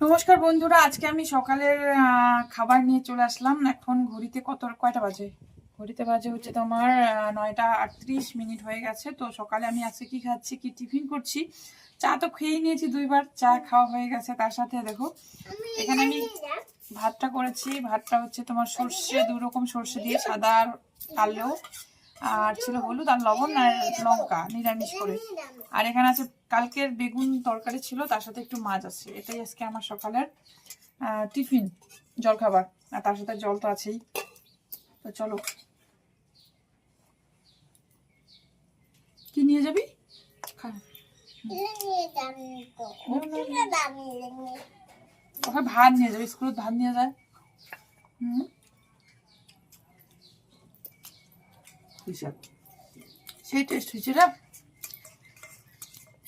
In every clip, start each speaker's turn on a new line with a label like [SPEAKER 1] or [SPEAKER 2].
[SPEAKER 1] নমস্কার বন্ধুরা, আজকে আমি সকালের খাবার নিয়ে চলে আসলাম। এখন ঘড়িতে কয়টা বাজে? ঘড়িতে বাজে হচ্ছে তোমার 9:38 হয়ে গেছে। তো সকালে আমি আজকে কি খাচ্ছি, কি টিফিন করছি। চা তো খেয়ে নিয়েছি, 2বার চা খাওয়া হয়ে গেছে। তার সাথে দেখো এখানে আমি ভাতটা করেছি। ভাতটা হচ্ছে তোমার সর্ষে, 2 রকম সর্ষে দিয়ে, সাদা আর কালো, আর ছিল হলুদ আর লবণ আর লঙ্কা, নিরামিষ করে। আর এখানে আছে কালকের বেগুন তরকারি ছিল, তার সাথে একটু মাছ আছে। এটাই আজকে আমার সকালের টিফিন, জলখাবার। আর তার সাথে জল তো আছেই। তো চলো, কি নিয়ে যাবি? ওকে ভাত নিয়ে যাবে, স্কুলে ভাত নিয়ে যায়। সেই টেস্ট হয়েছে রে,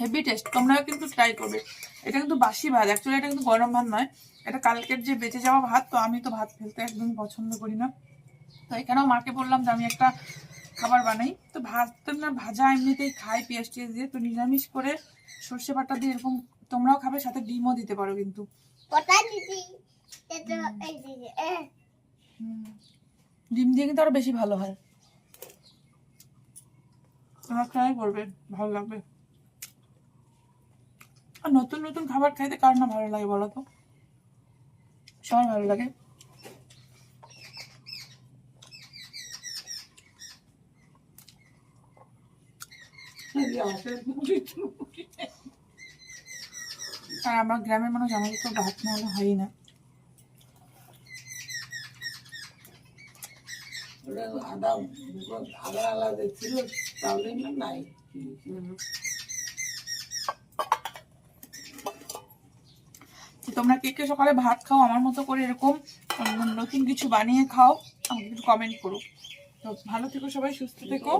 [SPEAKER 1] হেভি টেস্ট। তোমরা কিন্তু ট্রাই করবে। এটা কিন্তু বাসি ভাত, অ্যাকচুয়ালি এটা কিন্তু গরম ভাত নয়, এটা কালকের যে বেঁচে যাওয়া ভাত। তো আমি তো ভাত ফেলতে একদম পছন্দ করি না। তো এখানেও মাকে বললাম যে আমি একটা খাবার বানাই। তো ভাত তো না, ভাজা এমনিতেই খাই পেঁয়াজ টিয়াজ দিয়ে। তো নিরামিষ করে সর্ষে বাটা দিয়ে এরকম তোমরাও খাবে, সাথে ডিমও দিতে পারো কিন্তু। ডিম দিয়ে কিন্তু আরো বেশি ভালো হয়। তোমরা ট্রাই করবে, ভালো লাগবে। আর নতুন নতুন খাবার খাইতে কার না ভালো লাগে বলো তো? সবার ভালো লাগে। আর আমার গ্রামের মানুষ, আমাদের তো ভাত না হলে হয়ই না। তোমরা কে কে সকালে ভাত খাও আমার মতো করে, এরকম নতুন কিছু বানিয়ে খাও, আমাকে একটু কমেন্ট করো। তো ভালো থেকো সবাই, সুস্থ থেকো।